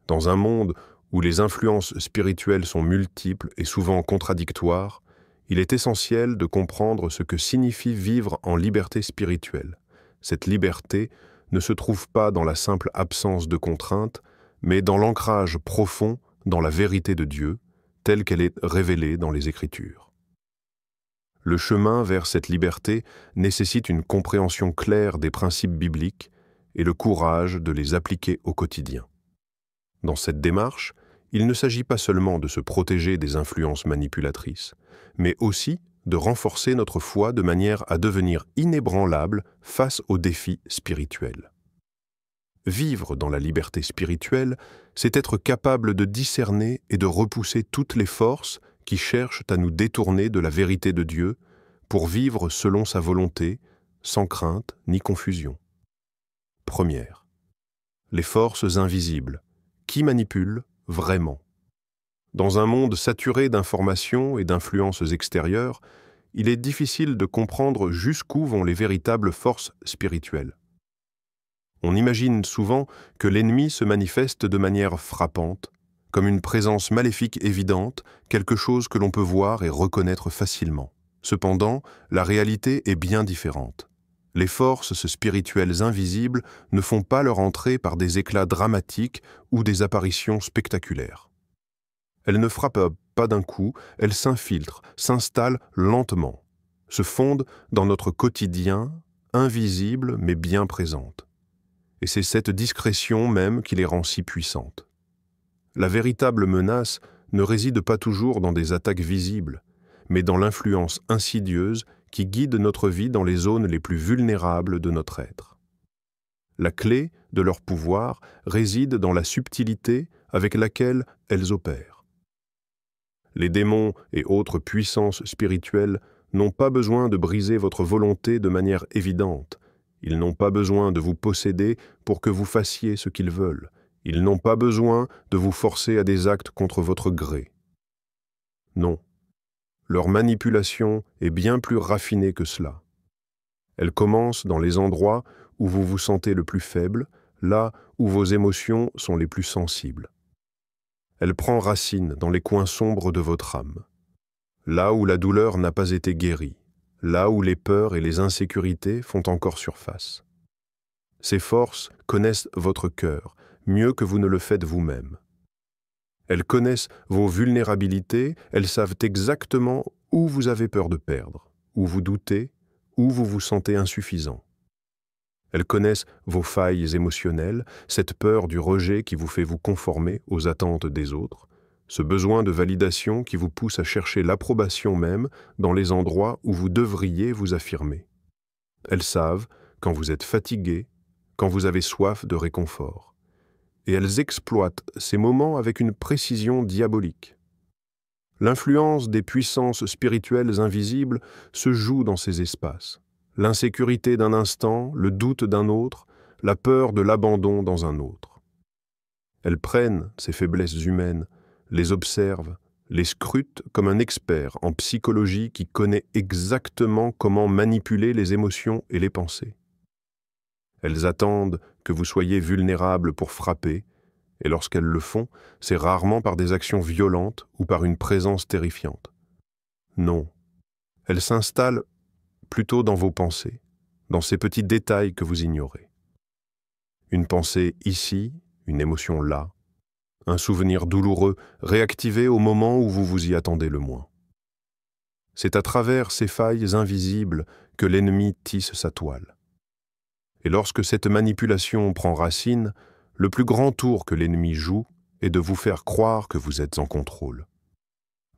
Dans un monde où les influences spirituelles sont multiples et souvent contradictoires, il est essentiel de comprendre ce que signifie vivre en liberté spirituelle. Cette liberté ne se trouve pas dans la simple absence de contraintes, mais dans l'ancrage profond dans la vérité de Dieu, telle qu'elle est révélée dans les Écritures. Le chemin vers cette liberté nécessite une compréhension claire des principes bibliques et le courage de les appliquer au quotidien. Dans cette démarche, il ne s'agit pas seulement de se protéger des influences manipulatrices, mais aussi de renforcer notre foi de manière à devenir inébranlable face aux défis spirituels. Vivre dans la liberté spirituelle, c'est être capable de discerner et de repousser toutes les forces qui cherchent à nous détourner de la vérité de Dieu pour vivre selon sa volonté, sans crainte ni confusion. Première, les forces invisibles. Qui manipule vraiment? Dans un monde saturé d'informations et d'influences extérieures, il est difficile de comprendre jusqu'où vont les véritables forces spirituelles. On imagine souvent que l'ennemi se manifeste de manière frappante, comme une présence maléfique évidente, quelque chose que l'on peut voir et reconnaître facilement. Cependant, la réalité est bien différente. Les forces spirituelles invisibles ne font pas leur entrée par des éclats dramatiques ou des apparitions spectaculaires. Elles ne frappent pas d'un coup, elles s'infiltrent, s'installent lentement, se fondent dans notre quotidien, invisible mais bien présente. Et c'est cette discrétion même qui les rend si puissantes. La véritable menace ne réside pas toujours dans des attaques visibles, mais dans l'influence insidieuse qui guide notre vie dans les zones les plus vulnérables de notre être. La clé de leur pouvoir réside dans la subtilité avec laquelle elles opèrent. Les démons et autres puissances spirituelles n'ont pas besoin de briser votre volonté de manière évidente. Ils n'ont pas besoin de vous posséder pour que vous fassiez ce qu'ils veulent. Ils n'ont pas besoin de vous forcer à des actes contre votre gré. Non. Leur manipulation est bien plus raffinée que cela. Elle commence dans les endroits où vous vous sentez le plus faible, là où vos émotions sont les plus sensibles. Elle prend racine dans les coins sombres de votre âme, là où la douleur n'a pas été guérie, là où les peurs et les insécurités font encore surface. Ces forces connaissent votre cœur mieux que vous ne le faites vous-même. Elles connaissent vos vulnérabilités, elles savent exactement où vous avez peur de perdre, où vous doutez, où vous vous sentez insuffisant. Elles connaissent vos failles émotionnelles, cette peur du rejet qui vous fait vous conformer aux attentes des autres, ce besoin de validation qui vous pousse à chercher l'approbation même dans les endroits où vous devriez vous affirmer. Elles savent quand vous êtes fatigué, quand vous avez soif de réconfort. Et elles exploitent ces moments avec une précision diabolique. L'influence des puissances spirituelles invisibles se joue dans ces espaces. L'insécurité d'un instant, le doute d'un autre, la peur de l'abandon dans un autre. Elles prennent ces faiblesses humaines, les observent, les scrutent comme un expert en psychologie qui connaît exactement comment manipuler les émotions et les pensées. Elles attendent que vous soyez vulnérable pour frapper, et lorsqu'elles le font, c'est rarement par des actions violentes ou par une présence terrifiante. Non, elles s'installent plutôt dans vos pensées, dans ces petits détails que vous ignorez. Une pensée ici, une émotion là, un souvenir douloureux réactivé au moment où vous vous y attendez le moins. C'est à travers ces failles invisibles que l'ennemi tisse sa toile. Et lorsque cette manipulation prend racine, le plus grand tour que l'ennemi joue est de vous faire croire que vous êtes en contrôle.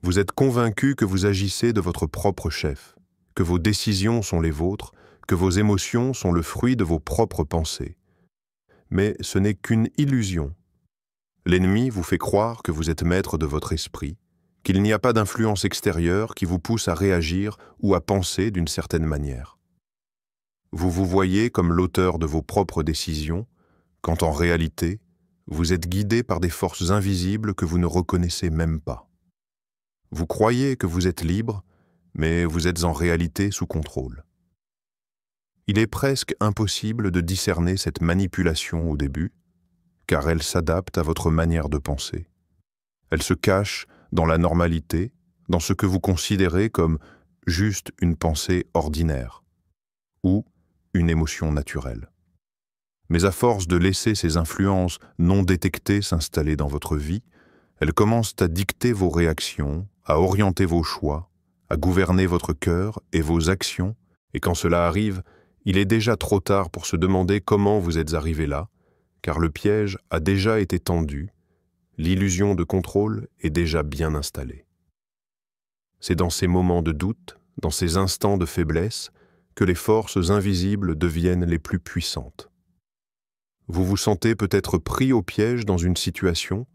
Vous êtes convaincu que vous agissez de votre propre chef, que vos décisions sont les vôtres, que vos émotions sont le fruit de vos propres pensées. Mais ce n'est qu'une illusion. L'ennemi vous fait croire que vous êtes maître de votre esprit, qu'il n'y a pas d'influence extérieure qui vous pousse à réagir ou à penser d'une certaine manière. Vous vous voyez comme l'auteur de vos propres décisions, quand en réalité, vous êtes guidé par des forces invisibles que vous ne reconnaissez même pas. Vous croyez que vous êtes libre, mais vous êtes en réalité sous contrôle. Il est presque impossible de discerner cette manipulation au début, car elle s'adapte à votre manière de penser. Elle se cache dans la normalité, dans ce que vous considérez comme juste une pensée ordinaire ou une émotion naturelle. Mais à force de laisser ces influences non détectées s'installer dans votre vie, elles commencent à dicter vos réactions, à orienter vos choix, à gouverner votre cœur et vos actions, et quand cela arrive, il est déjà trop tard pour se demander comment vous êtes arrivé là, car le piège a déjà été tendu, l'illusion de contrôle est déjà bien installée. C'est dans ces moments de doute, dans ces instants de faiblesse, que les forces invisibles deviennent les plus puissantes. Vous vous sentez peut-être pris au piège dans une situation,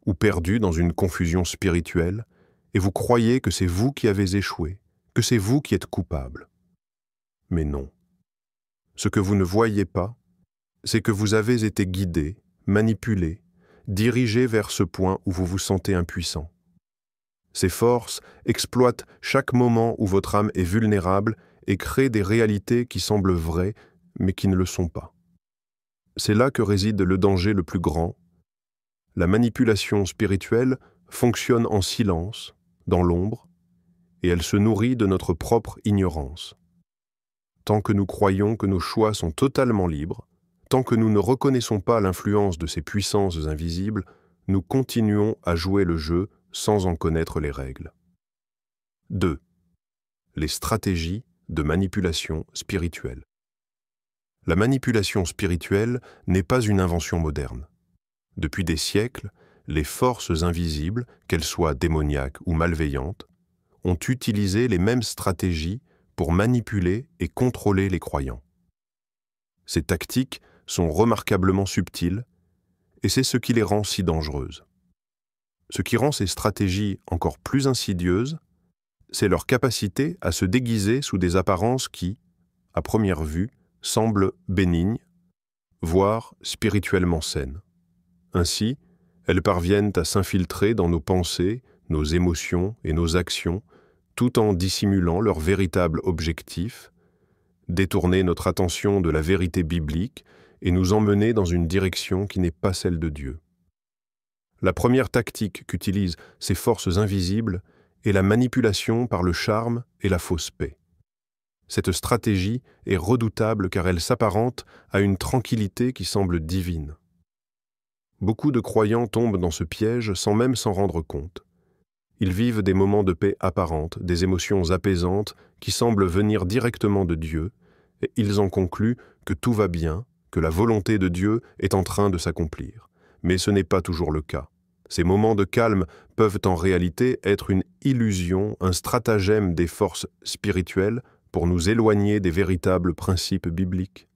ou perdu dans une confusion spirituelle, et vous croyez que c'est vous qui avez échoué, que c'est vous qui êtes coupable. Mais non. Ce que vous ne voyez pas, c'est que vous avez été guidé, manipulé, dirigé vers ce point où vous vous sentez impuissant. Ces forces exploitent chaque moment où votre âme est vulnérable et créent des réalités qui semblent vraies, mais qui ne le sont pas. C'est là que réside le danger le plus grand. La manipulation spirituelle fonctionne en silence, dans l'ombre, et elle se nourrit de notre propre ignorance. Tant que nous croyons que nos choix sont totalement libres, tant que nous ne reconnaissons pas l'influence de ces puissances invisibles, nous continuons à jouer le jeu sans en connaître les règles. 2. Les stratégies de manipulation spirituelle. La manipulation spirituelle n'est pas une invention moderne. Depuis des siècles, les forces invisibles, qu'elles soient démoniaques ou malveillantes, ont utilisé les mêmes stratégies pour manipuler et contrôler les croyants. Ces tactiques sont remarquablement subtiles, et c'est ce qui les rend si dangereuses. Ce qui rend ces stratégies encore plus insidieuses, c'est leur capacité à se déguiser sous des apparences qui, à première vue, semblent bénignes, voire spirituellement saines. Ainsi, elles parviennent à s'infiltrer dans nos pensées, nos émotions et nos actions, tout en dissimulant leur véritable objectif, détourner notre attention de la vérité biblique et nous emmener dans une direction qui n'est pas celle de Dieu. La première tactique qu'utilisent ces forces invisibles est la manipulation par le charme et la fausse paix. Cette stratégie est redoutable car elle s'apparente à une tranquillité qui semble divine. Beaucoup de croyants tombent dans ce piège sans même s'en rendre compte. Ils vivent des moments de paix apparente, des émotions apaisantes qui semblent venir directement de Dieu, et ils en concluent que tout va bien, que la volonté de Dieu est en train de s'accomplir. Mais ce n'est pas toujours le cas. Ces moments de calme peuvent en réalité être une illusion, un stratagème des forces spirituelles pour nous éloigner des véritables principes bibliques.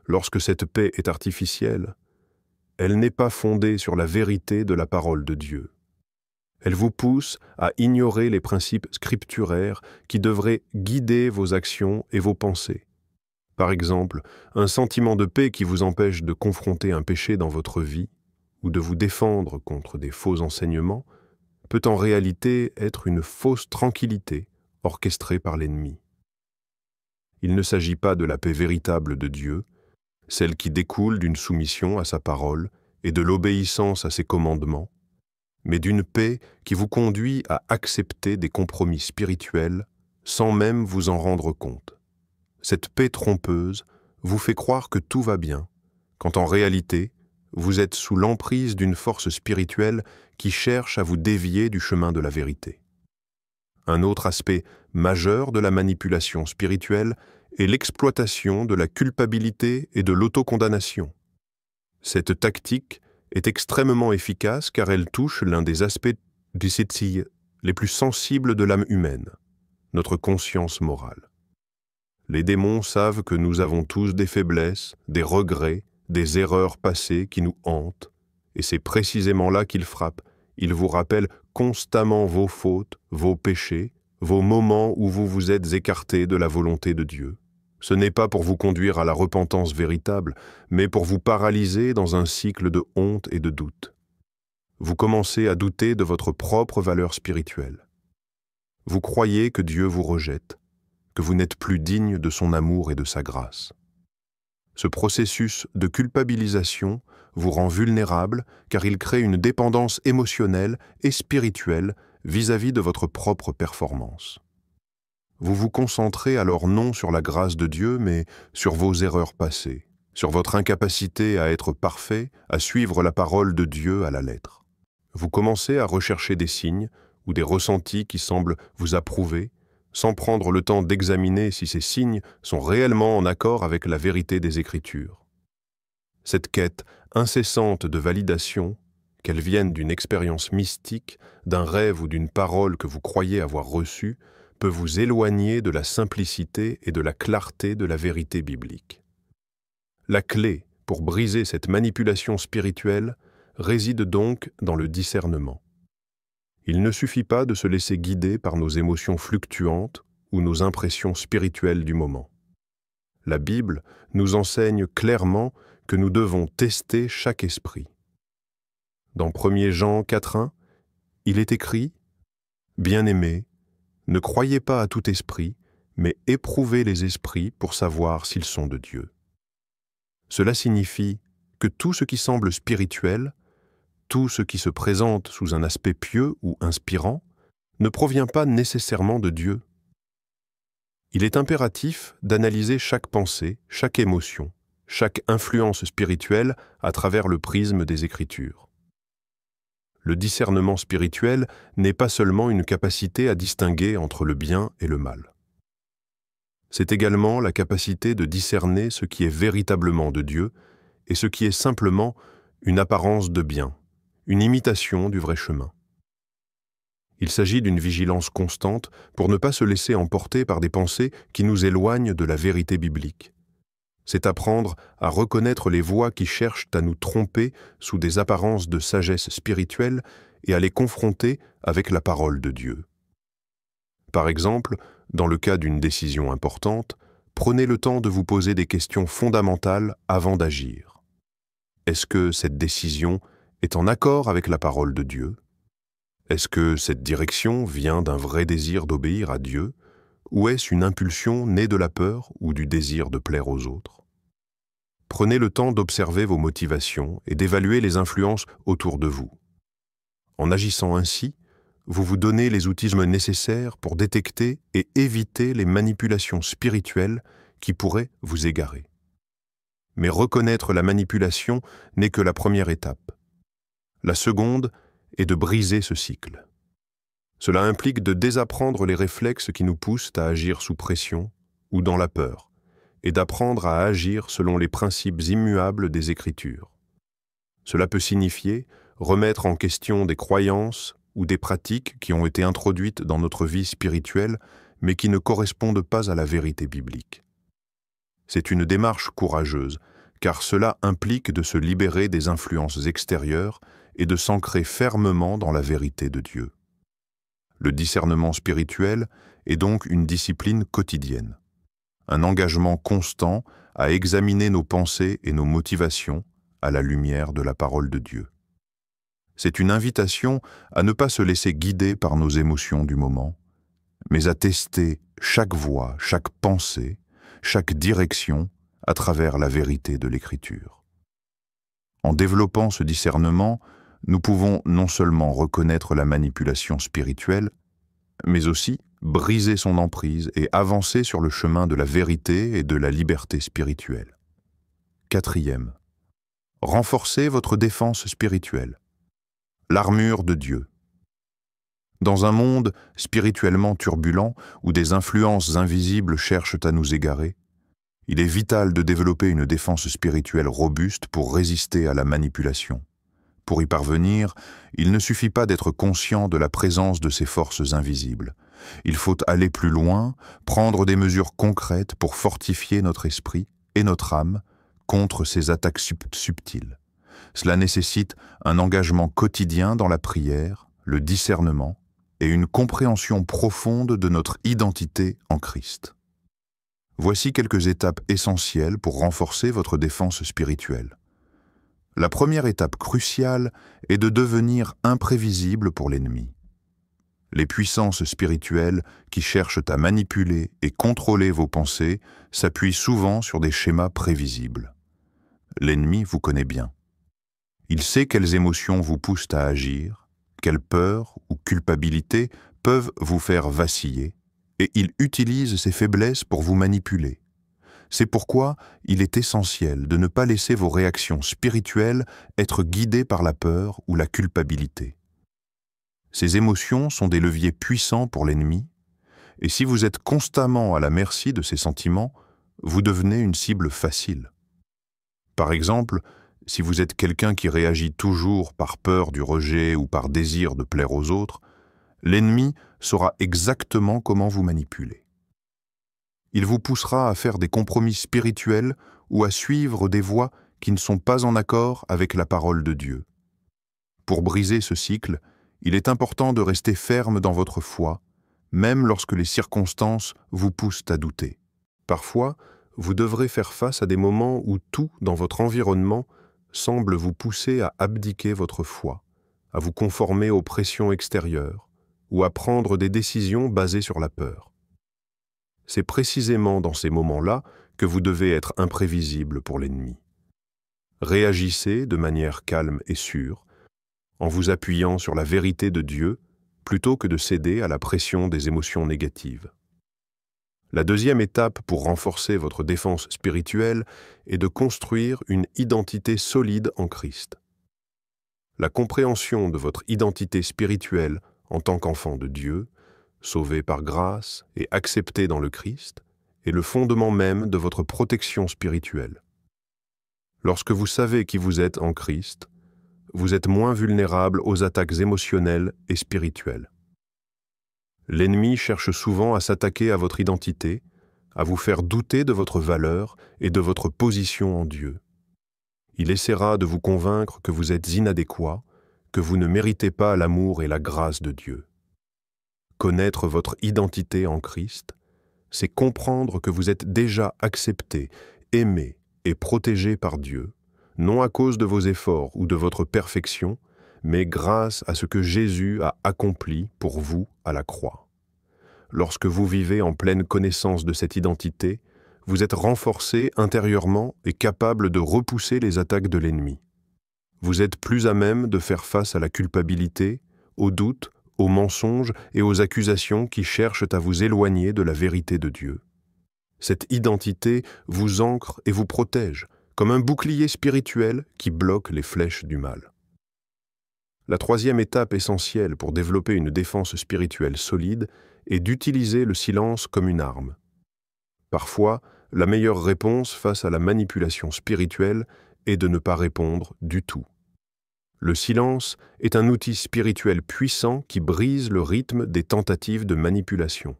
Lorsque cette paix est artificielle, elle n'est pas fondée sur la vérité de la parole de Dieu. Elle vous pousse à ignorer les principes scripturaires qui devraient guider vos actions et vos pensées. Par exemple, un sentiment de paix qui vous empêche de confronter un péché dans votre vie ou de vous défendre contre des faux enseignements peut en réalité être une fausse tranquillité orchestrée par l'ennemi. Il ne s'agit pas de la paix véritable de Dieu, celle qui découle d'une soumission à sa parole et de l'obéissance à ses commandements, mais d'une paix qui vous conduit à accepter des compromis spirituels sans même vous en rendre compte. Cette paix trompeuse vous fait croire que tout va bien, quand en réalité, vous êtes sous l'emprise d'une force spirituelle qui cherche à vous dévier du chemin de la vérité. Un autre aspect majeur de la manipulation spirituelle est l'exploitation de la culpabilité et de l'autocondamnation. Cette tactique est extrêmement efficace car elle touche l'un des aspects du Setsi les plus sensibles de l'âme humaine, notre conscience morale. Les démons savent que nous avons tous des faiblesses, des regrets, des erreurs passées qui nous hantent, et c'est précisément là qu'ils frappent. Ils vous rappellent constamment vos fautes, vos péchés, vos moments où vous vous êtes écartés de la volonté de Dieu. Ce n'est pas pour vous conduire à la repentance véritable, mais pour vous paralyser dans un cycle de honte et de doute. Vous commencez à douter de votre propre valeur spirituelle. Vous croyez que Dieu vous rejette, que vous n'êtes plus digne de son amour et de sa grâce. Ce processus de culpabilisation vous rend vulnérable car il crée une dépendance émotionnelle et spirituelle vis-à-vis de votre propre performance. Vous vous concentrez alors non sur la grâce de Dieu, mais sur vos erreurs passées, sur votre incapacité à être parfait, à suivre la parole de Dieu à la lettre. Vous commencez à rechercher des signes ou des ressentis qui semblent vous approuver, sans prendre le temps d'examiner si ces signes sont réellement en accord avec la vérité des Écritures. Cette quête incessante de validation, qu'elle vienne d'une expérience mystique, d'un rêve ou d'une parole que vous croyez avoir reçue, peut vous éloigner de la simplicité et de la clarté de la vérité biblique. La clé pour briser cette manipulation spirituelle réside donc dans le discernement. Il ne suffit pas de se laisser guider par nos émotions fluctuantes ou nos impressions spirituelles du moment. La Bible nous enseigne clairement que nous devons tester chaque esprit. Dans 1 Jean 4,1, il est écrit « Bien-aimés, ne croyez pas à tout esprit, mais éprouvez les esprits pour savoir s'ils sont de Dieu. » Cela signifie que tout ce qui semble spirituel, tout ce qui se présente sous un aspect pieux ou inspirant, ne provient pas nécessairement de Dieu. Il est impératif d'analyser chaque pensée, chaque émotion, chaque influence spirituelle à travers le prisme des Écritures. Le discernement spirituel n'est pas seulement une capacité à distinguer entre le bien et le mal. C'est également la capacité de discerner ce qui est véritablement de Dieu et ce qui est simplement une apparence de bien, une imitation du vrai chemin. Il s'agit d'une vigilance constante pour ne pas se laisser emporter par des pensées qui nous éloignent de la vérité biblique. C'est apprendre à reconnaître les voix qui cherchent à nous tromper sous des apparences de sagesse spirituelle et à les confronter avec la parole de Dieu. Par exemple, dans le cas d'une décision importante, prenez le temps de vous poser des questions fondamentales avant d'agir. Est-ce que cette décision est en accord avec la parole de Dieu? Est-ce que cette direction vient d'un vrai désir d'obéir à Dieu, ou est-ce une impulsion née de la peur ou du désir de plaire aux autres? Prenez le temps d'observer vos motivations et d'évaluer les influences autour de vous. En agissant ainsi, vous vous donnez les outils nécessaires pour détecter et éviter les manipulations spirituelles qui pourraient vous égarer. Mais reconnaître la manipulation n'est que la première étape. La seconde est de briser ce cycle. Cela implique de désapprendre les réflexes qui nous poussent à agir sous pression ou dans la peur, et d'apprendre à agir selon les principes immuables des Écritures. Cela peut signifier remettre en question des croyances ou des pratiques qui ont été introduites dans notre vie spirituelle, mais qui ne correspondent pas à la vérité biblique. C'est une démarche courageuse, car cela implique de se libérer des influences extérieures et de s'ancrer fermement dans la vérité de Dieu. Le discernement spirituel est donc une discipline quotidienne, un engagement constant à examiner nos pensées et nos motivations à la lumière de la parole de Dieu. C'est une invitation à ne pas se laisser guider par nos émotions du moment, mais à tester chaque voie, chaque pensée, chaque direction à travers la vérité de l'Écriture. En développant ce discernement, nous pouvons non seulement reconnaître la manipulation spirituelle, mais aussi briser son emprise et avancer sur le chemin de la vérité et de la liberté spirituelle. 4e, renforcez votre défense spirituelle. L'armure de Dieu. Dans un monde spirituellement turbulent où des influences invisibles cherchent à nous égarer, il est vital de développer une défense spirituelle robuste pour résister à la manipulation. Pour y parvenir, il ne suffit pas d'être conscient de la présence de ces forces invisibles. Il faut aller plus loin, prendre des mesures concrètes pour fortifier notre esprit et notre âme contre ces attaques subtiles. Cela nécessite un engagement quotidien dans la prière, le discernement et une compréhension profonde de notre identité en Christ. Voici quelques étapes essentielles pour renforcer votre défense spirituelle. La première étape cruciale est de devenir imprévisible pour l'ennemi. Les puissances spirituelles qui cherchent à manipuler et contrôler vos pensées s'appuient souvent sur des schémas prévisibles. L'ennemi vous connaît bien. Il sait quelles émotions vous poussent à agir, quelles peurs ou culpabilités peuvent vous faire vaciller, et il utilise ces faiblesses pour vous manipuler. C'est pourquoi il est essentiel de ne pas laisser vos réactions spirituelles être guidées par la peur ou la culpabilité. Ces émotions sont des leviers puissants pour l'ennemi, et si vous êtes constamment à la merci de ces sentiments, vous devenez une cible facile. Par exemple, si vous êtes quelqu'un qui réagit toujours par peur du rejet ou par désir de plaire aux autres, l'ennemi saura exactement comment vous manipuler. Il vous poussera à faire des compromis spirituels ou à suivre des voies qui ne sont pas en accord avec la parole de Dieu. Pour briser ce cycle, il est important de rester ferme dans votre foi, même lorsque les circonstances vous poussent à douter. Parfois, vous devrez faire face à des moments où tout dans votre environnement semble vous pousser à abdiquer votre foi, à vous conformer aux pressions extérieures ou à prendre des décisions basées sur la peur. C'est précisément dans ces moments-là que vous devez être imprévisible pour l'ennemi. Réagissez de manière calme et sûre, en vous appuyant sur la vérité de Dieu, plutôt que de céder à la pression des émotions négatives. La deuxième étape pour renforcer votre défense spirituelle est de construire une identité solide en Christ. La compréhension de votre identité spirituelle en tant qu'enfant de Dieu, sauvé par grâce et accepté dans le Christ, est le fondement même de votre protection spirituelle. Lorsque vous savez qui vous êtes en Christ, vous êtes moins vulnérable aux attaques émotionnelles et spirituelles. L'ennemi cherche souvent à s'attaquer à votre identité, à vous faire douter de votre valeur et de votre position en Dieu. Il essaiera de vous convaincre que vous êtes inadéquat, que vous ne méritez pas l'amour et la grâce de Dieu. Connaître votre identité en Christ, c'est comprendre que vous êtes déjà accepté, aimé et protégé par Dieu, non à cause de vos efforts ou de votre perfection, mais grâce à ce que Jésus a accompli pour vous à la croix. Lorsque vous vivez en pleine connaissance de cette identité, vous êtes renforcé intérieurement et capable de repousser les attaques de l'ennemi. Vous êtes plus à même de faire face à la culpabilité, aux doutes, aux mensonges et aux accusations qui cherchent à vous éloigner de la vérité de Dieu. Cette identité vous ancre et vous protège, comme un bouclier spirituel qui bloque les flèches du mal. La troisième étape essentielle pour développer une défense spirituelle solide est d'utiliser le silence comme une arme. Parfois, la meilleure réponse face à la manipulation spirituelle est de ne pas répondre du tout. Le silence est un outil spirituel puissant qui brise le rythme des tentatives de manipulation.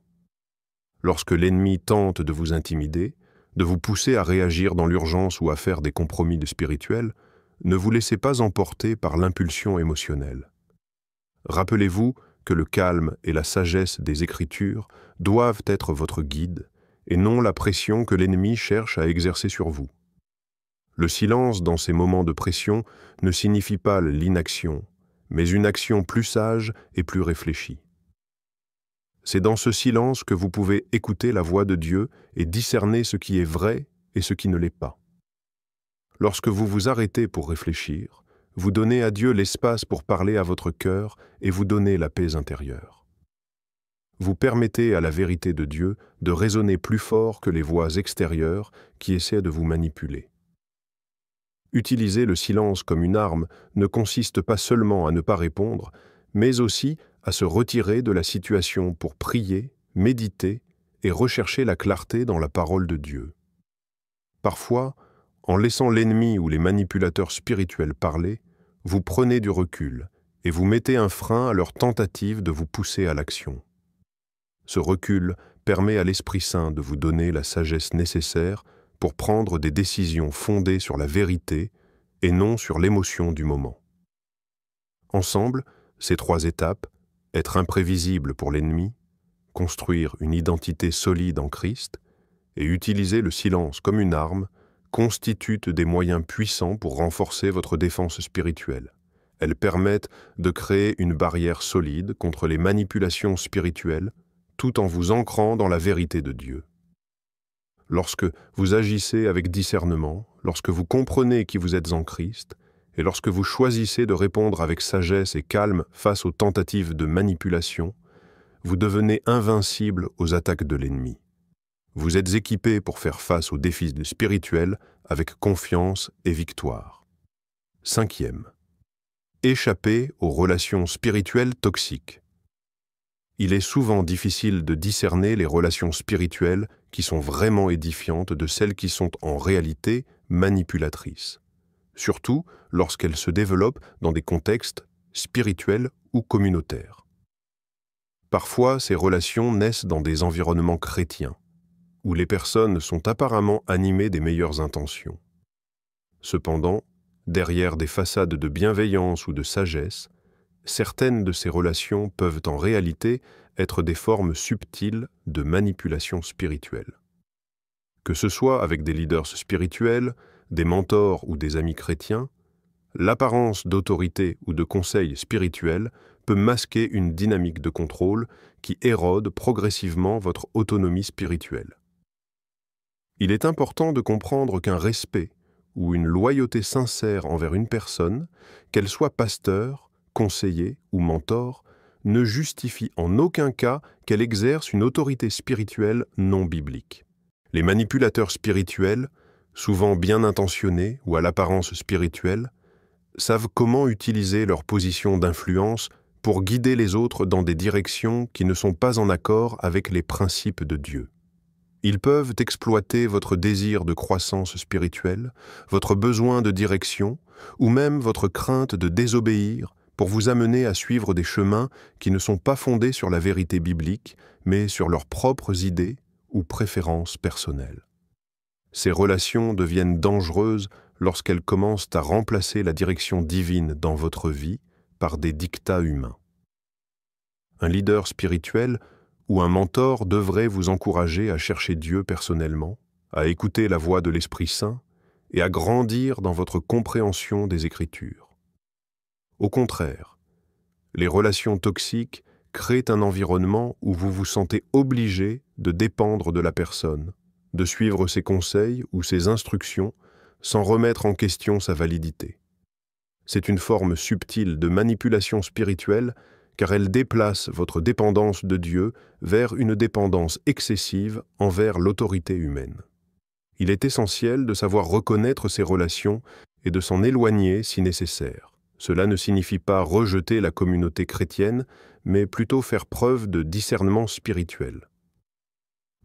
Lorsque l'ennemi tente de vous intimider, de vous pousser à réagir dans l'urgence ou à faire des compromis spirituels, ne vous laissez pas emporter par l'impulsion émotionnelle. Rappelez-vous que le calme et la sagesse des Écritures doivent être votre guide, et non la pression que l'ennemi cherche à exercer sur vous. Le silence dans ces moments de pression ne signifie pas l'inaction, mais une action plus sage et plus réfléchie. C'est dans ce silence que vous pouvez écouter la voix de Dieu et discerner ce qui est vrai et ce qui ne l'est pas. Lorsque vous vous arrêtez pour réfléchir, vous donnez à Dieu l'espace pour parler à votre cœur et vous donner la paix intérieure. Vous permettez à la vérité de Dieu de résonner plus fort que les voix extérieures qui essaient de vous manipuler. Utiliser le silence comme une arme ne consiste pas seulement à ne pas répondre, mais aussi à se retirer de la situation pour prier, méditer et rechercher la clarté dans la parole de Dieu. Parfois, en laissant l'ennemi ou les manipulateurs spirituels parler, vous prenez du recul et vous mettez un frein à leur tentative de vous pousser à l'action. Ce recul permet à l'Esprit Saint de vous donner la sagesse nécessaire pour prendre des décisions fondées sur la vérité et non sur l'émotion du moment. Ensemble, ces trois étapes, être imprévisible pour l'ennemi, construire une identité solide en Christ et utiliser le silence comme une arme, constituent des moyens puissants pour renforcer votre défense spirituelle. Elles permettent de créer une barrière solide contre les manipulations spirituelles, tout en vous ancrant dans la vérité de Dieu. Lorsque vous agissez avec discernement, lorsque vous comprenez qui vous êtes en Christ, et lorsque vous choisissez de répondre avec sagesse et calme face aux tentatives de manipulation, vous devenez invincible aux attaques de l'ennemi. Vous êtes équipé pour faire face aux défis spirituels avec confiance et victoire. 5e. Échapper aux relations spirituelles toxiques. Il est souvent difficile de discerner les relations spirituelles qui sont vraiment édifiantes de celles qui sont en réalité manipulatrices, surtout lorsqu'elles se développent dans des contextes spirituels ou communautaires. Parfois, ces relations naissent dans des environnements chrétiens, où les personnes sont apparemment animées des meilleures intentions. Cependant, derrière des façades de bienveillance ou de sagesse, certaines de ces relations peuvent en réalité être des formes subtiles de manipulation spirituelle. Que ce soit avec des leaders spirituels, des mentors ou des amis chrétiens, l'apparence d'autorité ou de conseil spirituel peut masquer une dynamique de contrôle qui érode progressivement votre autonomie spirituelle. Il est important de comprendre qu'un respect ou une loyauté sincère envers une personne, qu'elle soit pasteur, conseiller ou mentor, ne justifie en aucun cas qu'elle exerce une autorité spirituelle non biblique. Les manipulateurs spirituels, souvent bien intentionnés ou à l'apparence spirituelle, savent comment utiliser leur position d'influence pour guider les autres dans des directions qui ne sont pas en accord avec les principes de Dieu. Ils peuvent exploiter votre désir de croissance spirituelle, votre besoin de direction, ou même votre crainte de désobéir pour vous amener à suivre des chemins qui ne sont pas fondés sur la vérité biblique, mais sur leurs propres idées ou préférences personnelles. Ces relations deviennent dangereuses lorsqu'elles commencent à remplacer la direction divine dans votre vie par des dictats humains. Un leader spirituel ou un mentor devrait vous encourager à chercher Dieu personnellement, à écouter la voix de l'Esprit Saint et à grandir dans votre compréhension des Écritures. Au contraire, les relations toxiques créent un environnement où vous vous sentez obligé de dépendre de la personne, de suivre ses conseils ou ses instructions sans remettre en question sa validité. C'est une forme subtile de manipulation spirituelle car elle déplace votre dépendance de Dieu vers une dépendance excessive envers l'autorité humaine. Il est essentiel de savoir reconnaître ces relations et de s'en éloigner si nécessaire. Cela ne signifie pas rejeter la communauté chrétienne, mais plutôt faire preuve de discernement spirituel.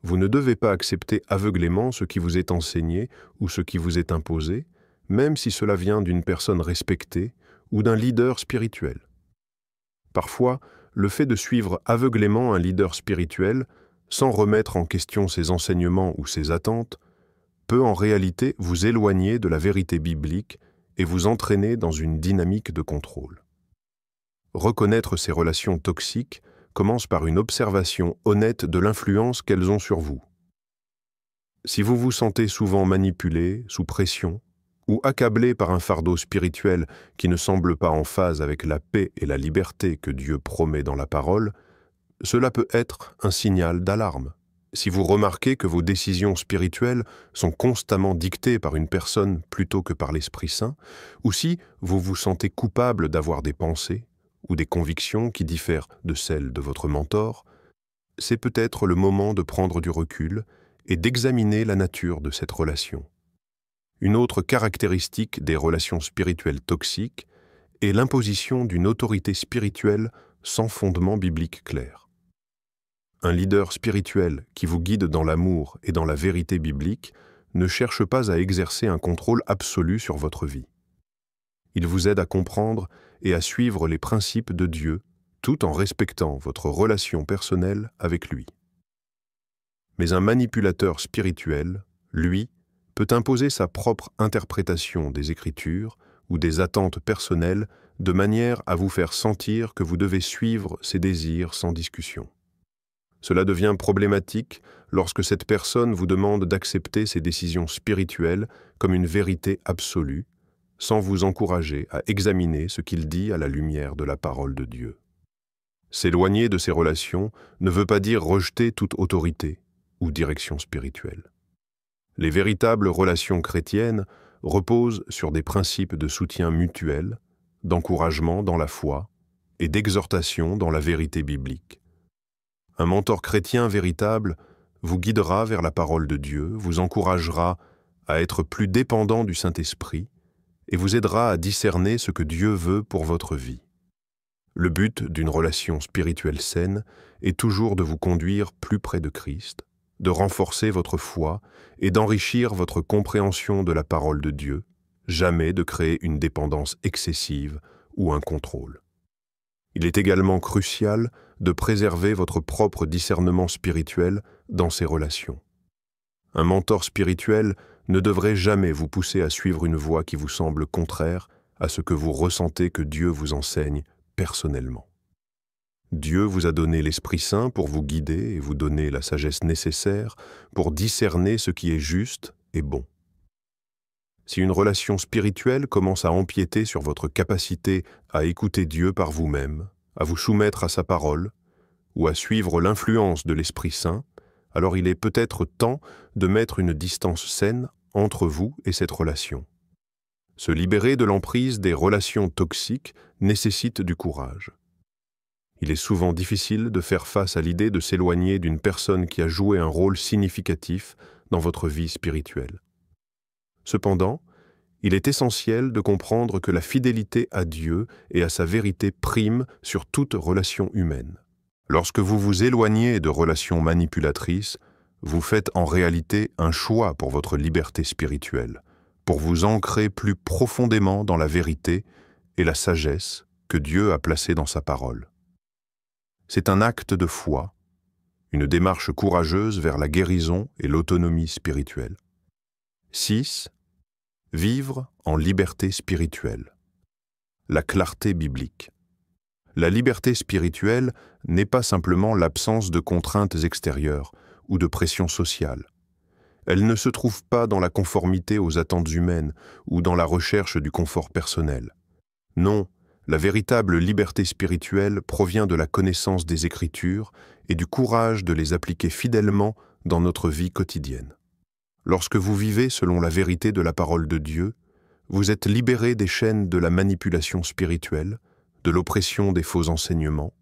Vous ne devez pas accepter aveuglément ce qui vous est enseigné ou ce qui vous est imposé, même si cela vient d'une personne respectée ou d'un leader spirituel. Parfois, le fait de suivre aveuglément un leader spirituel, sans remettre en question ses enseignements ou ses attentes, peut en réalité vous éloigner de la vérité biblique et vous entraîner dans une dynamique de contrôle. Reconnaître ces relations toxiques commence par une observation honnête de l'influence qu'elles ont sur vous. Si vous vous sentez souvent manipulé, sous pression, ou accablé par un fardeau spirituel qui ne semble pas en phase avec la paix et la liberté que Dieu promet dans la parole, cela peut être un signal d'alarme. Si vous remarquez que vos décisions spirituelles sont constamment dictées par une personne plutôt que par l'Esprit Saint, ou si vous vous sentez coupable d'avoir des pensées ou des convictions qui diffèrent de celles de votre mentor, c'est peut-être le moment de prendre du recul et d'examiner la nature de cette relation. Une autre caractéristique des relations spirituelles toxiques est l'imposition d'une autorité spirituelle sans fondement biblique clair. Un leader spirituel qui vous guide dans l'amour et dans la vérité biblique ne cherche pas à exercer un contrôle absolu sur votre vie. Il vous aide à comprendre et à suivre les principes de Dieu tout en respectant votre relation personnelle avec lui. Mais un manipulateur spirituel, lui, peut imposer sa propre interprétation des Écritures ou des attentes personnelles de manière à vous faire sentir que vous devez suivre ses désirs sans discussion. Cela devient problématique lorsque cette personne vous demande d'accepter ses décisions spirituelles comme une vérité absolue, sans vous encourager à examiner ce qu'il dit à la lumière de la parole de Dieu. S'éloigner de ces relations ne veut pas dire rejeter toute autorité ou direction spirituelle. Les véritables relations chrétiennes reposent sur des principes de soutien mutuel, d'encouragement dans la foi et d'exhortation dans la vérité biblique. Un mentor chrétien véritable vous guidera vers la parole de Dieu, vous encouragera à être plus dépendant du Saint-Esprit et vous aidera à discerner ce que Dieu veut pour votre vie. Le but d'une relation spirituelle saine est toujours de vous conduire plus près de Christ, de renforcer votre foi et d'enrichir votre compréhension de la parole de Dieu, jamais de créer une dépendance excessive ou un contrôle. Il est également crucial de préserver votre propre discernement spirituel dans ces relations. Un mentor spirituel ne devrait jamais vous pousser à suivre une voie qui vous semble contraire à ce que vous ressentez que Dieu vous enseigne personnellement. Dieu vous a donné l'Esprit Saint pour vous guider et vous donner la sagesse nécessaire pour discerner ce qui est juste et bon. Si une relation spirituelle commence à empiéter sur votre capacité à écouter Dieu par vous-même, à vous soumettre à sa parole, ou à suivre l'influence de l'Esprit Saint, alors il est peut-être temps de mettre une distance saine entre vous et cette relation. Se libérer de l'emprise des relations toxiques nécessite du courage. Il est souvent difficile de faire face à l'idée de s'éloigner d'une personne qui a joué un rôle significatif dans votre vie spirituelle. Cependant, il est essentiel de comprendre que la fidélité à Dieu et à sa vérité prime sur toute relation humaine. Lorsque vous vous éloignez de relations manipulatrices, vous faites en réalité un choix pour votre liberté spirituelle, pour vous ancrer plus profondément dans la vérité et la sagesse que Dieu a placée dans sa parole. C'est un acte de foi, une démarche courageuse vers la guérison et l'autonomie spirituelle. 6. Vivre en liberté spirituelle. La clarté biblique. La liberté spirituelle n'est pas simplement l'absence de contraintes extérieures ou de pression sociale. Elle ne se trouve pas dans la conformité aux attentes humaines ou dans la recherche du confort personnel. Non, la véritable liberté spirituelle provient de la connaissance des Écritures et du courage de les appliquer fidèlement dans notre vie quotidienne. Lorsque vous vivez selon la vérité de la parole de Dieu, vous êtes libéré des chaînes de la manipulation spirituelle, de l'oppression des faux enseignements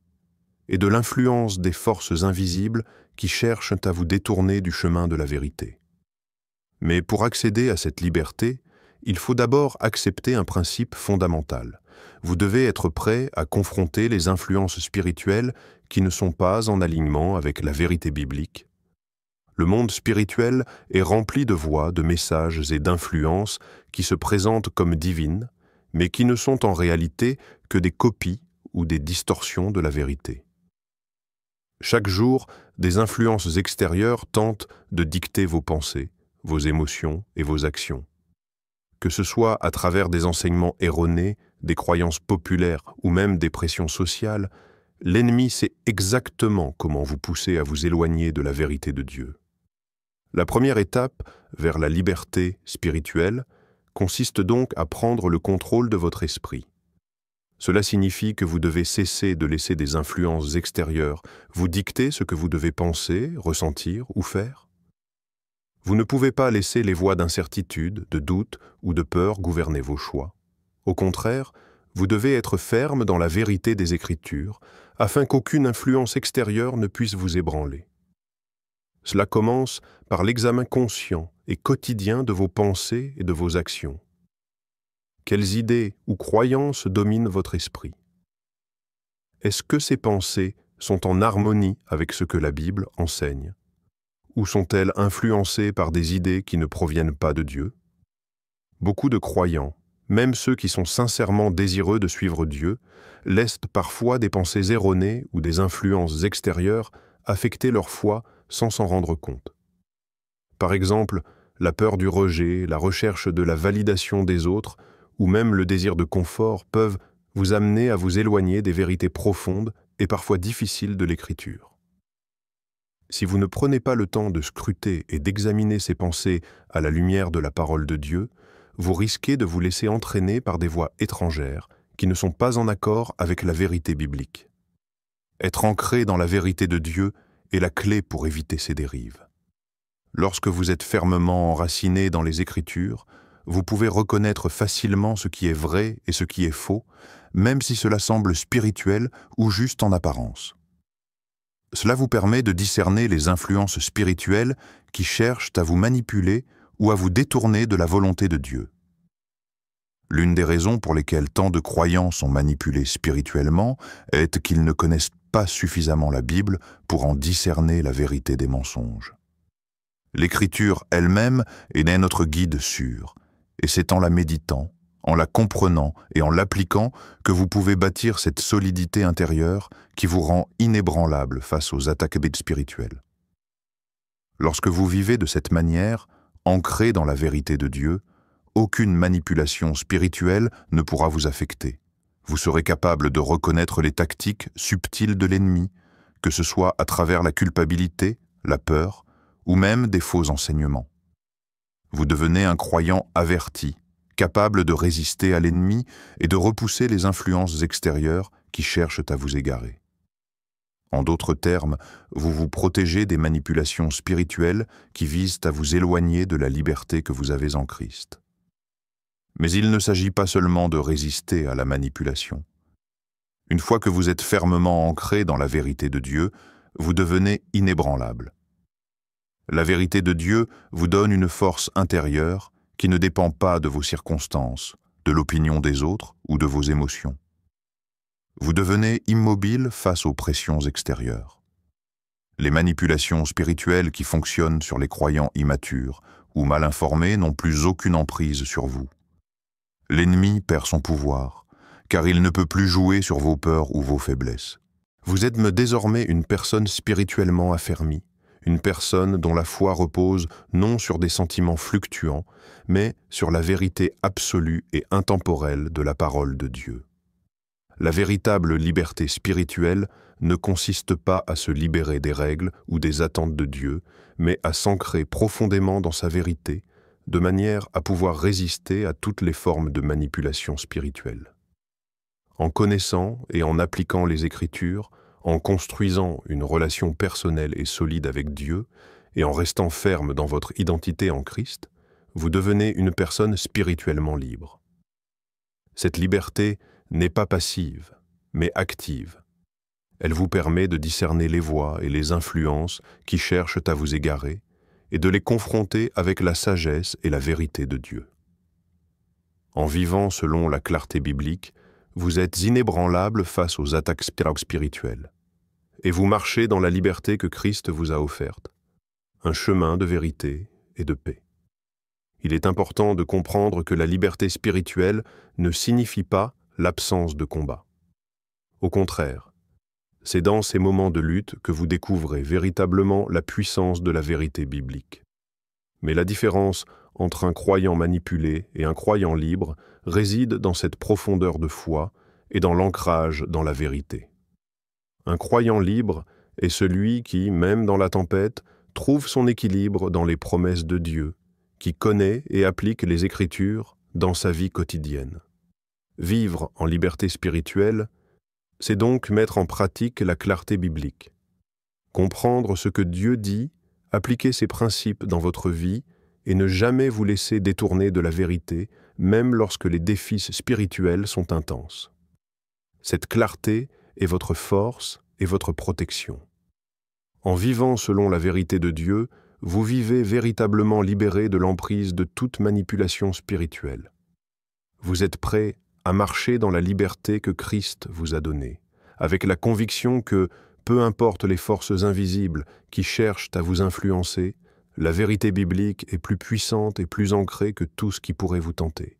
et de l'influence des forces invisibles qui cherchent à vous détourner du chemin de la vérité. Mais pour accéder à cette liberté, il faut d'abord accepter un principe fondamental. Vous devez être prêt à confronter les influences spirituelles qui ne sont pas en alignement avec la vérité biblique. Le monde spirituel est rempli de voix, de messages et d'influences qui se présentent comme divines, mais qui ne sont en réalité que des copies ou des distorsions de la vérité. Chaque jour, des influences extérieures tentent de dicter vos pensées, vos émotions et vos actions. Que ce soit à travers des enseignements erronés, des croyances populaires ou même des pressions sociales, l'ennemi sait exactement comment vous pousser à vous éloigner de la vérité de Dieu. La première étape vers la liberté spirituelle consiste donc à prendre le contrôle de votre esprit. Cela signifie que vous devez cesser de laisser des influences extérieures vous dicter ce que vous devez penser, ressentir ou faire. Vous ne pouvez pas laisser les voix d'incertitude, de doute ou de peur gouverner vos choix. Au contraire, vous devez être ferme dans la vérité des Écritures, afin qu'aucune influence extérieure ne puisse vous ébranler. Cela commence par l'examen conscient et quotidien de vos pensées et de vos actions. Quelles idées ou croyances dominent votre esprit? Est-ce que ces pensées sont en harmonie avec ce que la Bible enseigne? Ou sont-elles influencées par des idées qui ne proviennent pas de Dieu? Beaucoup de croyants, même ceux qui sont sincèrement désireux de suivre Dieu, laissent parfois des pensées erronées ou des influences extérieures affecter leur foi sans s'en rendre compte. Par exemple, la peur du rejet, la recherche de la validation des autres ou même le désir de confort peuvent vous amener à vous éloigner des vérités profondes et parfois difficiles de l'Écriture. Si vous ne prenez pas le temps de scruter et d'examiner ces pensées à la lumière de la parole de Dieu, vous risquez de vous laisser entraîner par des voies étrangères qui ne sont pas en accord avec la vérité biblique. Être ancré dans la vérité de Dieu est la clé pour éviter ces dérives. Lorsque vous êtes fermement enraciné dans les Écritures, vous pouvez reconnaître facilement ce qui est vrai et ce qui est faux, même si cela semble spirituel ou juste en apparence. Cela vous permet de discerner les influences spirituelles qui cherchent à vous manipuler ou à vous détourner de la volonté de Dieu. L'une des raisons pour lesquelles tant de croyants sont manipulés spirituellement est qu'ils ne connaissent pas suffisamment la Bible pour en discerner la vérité des mensonges. L'Écriture elle-même est notre guide sûr, et c'est en la méditant, en la comprenant et en l'appliquant que vous pouvez bâtir cette solidité intérieure qui vous rend inébranlable face aux attaques spirituelles. Lorsque vous vivez de cette manière, ancré dans la vérité de Dieu, aucune manipulation spirituelle ne pourra vous affecter. Vous serez capable de reconnaître les tactiques subtiles de l'ennemi, que ce soit à travers la culpabilité, la peur, ou même des faux enseignements. Vous devenez un croyant averti, capable de résister à l'ennemi et de repousser les influences extérieures qui cherchent à vous égarer. En d'autres termes, vous vous protégez des manipulations spirituelles qui visent à vous éloigner de la liberté que vous avez en Christ. Mais il ne s'agit pas seulement de résister à la manipulation. Une fois que vous êtes fermement ancré dans la vérité de Dieu, vous devenez inébranlable. La vérité de Dieu vous donne une force intérieure qui ne dépend pas de vos circonstances, de l'opinion des autres ou de vos émotions. Vous devenez immobile face aux pressions extérieures. Les manipulations spirituelles qui fonctionnent sur les croyants immatures ou mal informés n'ont plus aucune emprise sur vous. L'ennemi perd son pouvoir, car il ne peut plus jouer sur vos peurs ou vos faiblesses. Vous êtes désormais une personne spirituellement affermie, une personne dont la foi repose non sur des sentiments fluctuants, mais sur la vérité absolue et intemporelle de la parole de Dieu. La véritable liberté spirituelle ne consiste pas à se libérer des règles ou des attentes de Dieu, mais à s'ancrer profondément dans sa vérité, de manière à pouvoir résister à toutes les formes de manipulation spirituelle. En connaissant et en appliquant les Écritures, en construisant une relation personnelle et solide avec Dieu, et en restant ferme dans votre identité en Christ, vous devenez une personne spirituellement libre. Cette liberté n'est pas passive, mais active. Elle vous permet de discerner les voies et les influences qui cherchent à vous égarer, et de les confronter avec la sagesse et la vérité de Dieu. En vivant selon la clarté biblique, vous êtes inébranlable face aux attaques spirituelles, et vous marchez dans la liberté que Christ vous a offerte, un chemin de vérité et de paix. Il est important de comprendre que la liberté spirituelle ne signifie pas l'absence de combat. Au contraire, c'est dans ces moments de lutte que vous découvrez véritablement la puissance de la vérité biblique. Mais la différence entre un croyant manipulé et un croyant libre réside dans cette profondeur de foi et dans l'ancrage dans la vérité. Un croyant libre est celui qui, même dans la tempête, trouve son équilibre dans les promesses de Dieu, qui connaît et applique les Écritures dans sa vie quotidienne. Vivre en liberté spirituelle, c'est donc mettre en pratique la clarté biblique. Comprendre ce que Dieu dit, appliquer ses principes dans votre vie et ne jamais vous laisser détourner de la vérité, même lorsque les défis spirituels sont intenses. Cette clarté est votre force et votre protection. En vivant selon la vérité de Dieu, vous vivez véritablement libéré de l'emprise de toute manipulation spirituelle. Vous êtes prêt à marcher dans la liberté que Christ vous a donnée, avec la conviction que, peu importe les forces invisibles qui cherchent à vous influencer, la vérité biblique est plus puissante et plus ancrée que tout ce qui pourrait vous tenter.